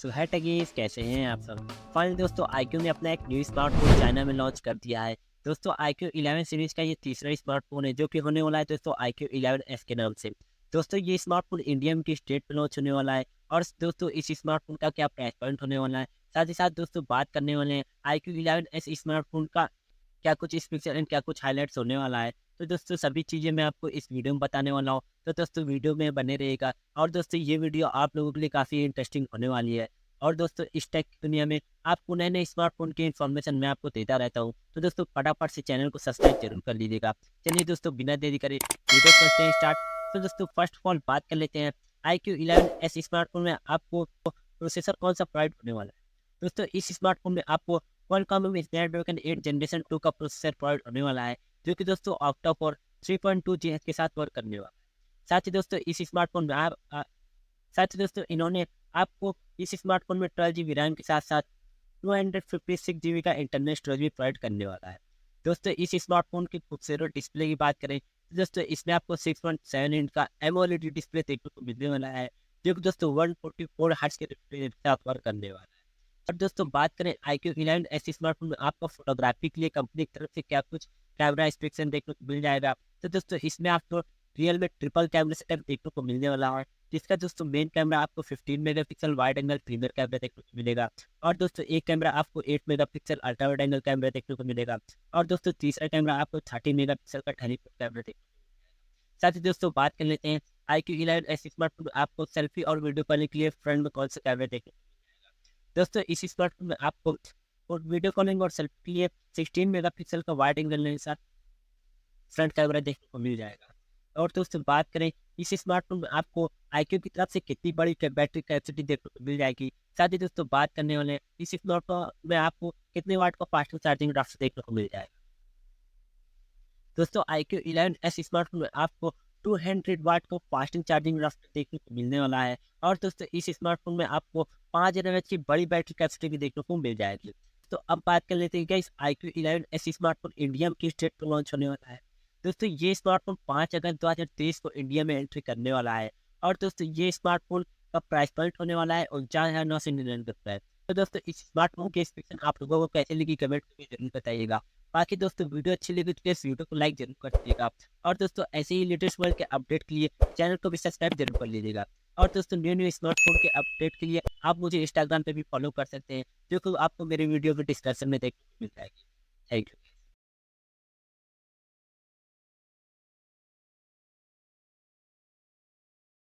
सो है टगीज, कैसे हैं आप सब। फाइनली दोस्तों iQoo ने अपना एक न्यू स्मार्टफोन चाइना में लॉन्च कर दिया है। दोस्तों iQoo 11 सीरीज का ये तीसरा स्मार्टफोन है जो कि होने वाला है दोस्तों iQoo 11s के नाम से। दोस्तों ये स्मार्टफोन इंडिया की स्टेट पे लॉन्च होने वाला है। और दोस्तों इस स्मार्टफोन का क्या प्राइस पॉइंट होने वाला है, साथ ही साथ दोस्तों बात करने वाले हैं iQoo 11s स्मार्टफोन का क्या कुछ इस पिक्चर एंड क्या कुछ हाइलाइट्स होने वाला है। तो दोस्तों सभी चीज़ें मैं आपको इस वीडियो में बताने वाला हूँ, तो दोस्तों वीडियो में बने रहेगा। और दोस्तों ये वीडियो आप लोगों के लिए काफ़ी इंटरेस्टिंग होने वाली है। और दोस्तों इस टेक की दुनिया में आपको नए नए स्मार्टफोन की इन्फॉर्मेशन मैं आपको देता रहता हूँ, तो दोस्तों फटाफट से चैनल को सब्सक्राइब जरूर कर लीजिएगा। चलिए दोस्तों बिना देरी करे वीडियो करते हैं स्टार्ट। तो दोस्तों फर्स्ट ऑफ ऑल बात कर लेते हैं iQOO 11s स्मार्टफोन में आपको प्रोसेसर कौन सा प्रोवाइड होने वाला है। दोस्तों इस स्मार्टफोन में आपको क्वालकॉम में स्नैपड्रैगन 8 जनरेशन 2 का प्रोसेसर प्रोवाइड होने वाला है, जो कि दोस्तों ऑक्टा कोर 3.2 GHz के साथ वर्क करने वाला है। साथ ही दोस्तों इस स्मार्टफोन में साथ ही दोस्तों इन्होंने आपको इस स्मार्टफोन में 12 GB रैम के साथ साथ 256 GB का इंटरनल स्टोरेज भी प्रोवाइड करने वाला है। दोस्तों इस स्मार्टफोन की खूबसूरत डिस्प्ले की बात करें तो दोस्तों इसमें आपको 6.7 इंच का एमोलेड डिस्प्ले देखने को मिलने वाला है, जो कि दोस्तों 144 हर्ट्ज के डिस्प्ले के साथ वर्क करने वाला है। और दोस्तों बात करें iQOO 11 स्मार्टफोन में आपको फोटोग्राफी के लिए कंपनी की तरफ से क्या कुछ कैमरा स्पेक्शन देखने को मिल जाएगा। तो दोस्तों इसमें आपको रियल में ट्रिपल कैमरा सेटअप देखने को मिलने वाला है, जिसका दोस्तों मेन कैमरा आपको 15 megapixel wide angle premier camera देखने को मिलेगा। और दोस्तों एक कैमरा आपको 8 megapixel ultra wide angle camera देखने को मिलेगा। और दोस्तों तीसरा कैमरा आपको 30 मेगापिक्सल का टेलीफोटो कैमरा देखने को मिलेगा। साथ ही दोस्तों बात कर लेते हैं iQOO 11 स्मार्टफोन में आपको सेल्फी और वीडियो कॉलिंग के लिए फ्रंट में कौन सा कैमरा देखने को मिलेगा। दोस्तों इस स्मार्टफोन में आपको और वीडियो कॉलिंग और सेल्फी के लिए 16 मेगापिक्सल का वाइड एंगल के साथ फ्रंट कैमरा देखने को मिल जाएगा। और दोस्तों बात करें इस स्मार्टफोन में आपको iQOO की तरफ से कितनी बड़ी बैटरी कैपेसिटी देखने को मिल जाएगी। साथ ही दोस्तों बात करने वाले हैं इस स्मार्टफोन में आपको कितने वाट का फास्ट चार्जिंग रास्ता देखने को मिल जाएगा। दोस्तों iQOO 11s स्मार्टफोन में आपको 200 वाट का फास्टिंग चार्जिंग रास्ता देखने को मिलने वाला है। और दोस्तों इस स्मार्टफोन में आपको 5 mAh की बड़ी बैटरी कैपेसिटी भी देखने को मिल जाएगी। तो अब बात कर लेते हैं कि इस iQOO 11s स्मार्टफोन इंडिया की स्टेट पर लॉन्च होने वाला है। दोस्तों ये स्मार्टफोन 5 अगस्त 2023 को इंडिया में एंट्री करने वाला है। और दोस्तों ये स्मार्टफोन का प्राइस पॉइंट होने वाला है 49,999 रुपये। तो दोस्तों इस स्मार्टफोन की स्पेक्स आप लोगों को कैसे लगी कमेंट में जरूर बताइएगा। बाकी दोस्तों वीडियो अच्छी लगी तो इस वीडियो को लाइक जरूर कर दीजिएगा। और दोस्तों ऐसे ही लेटेस्ट वर्ल्ड के अपडेट के लिए चैनल को भी सब्सक्राइब जरूर कर लीजिएगा। और दोस्तों न्यू न्यू स्मार्टफोन के अपडेट के लिए आप मुझे इंस्टाग्राम पे भी फॉलो कर सकते हैं, जो कि आपको मेरे वीडियो के डिस्क्रिप्शन में देखने को मिल जाएगी। Thank you.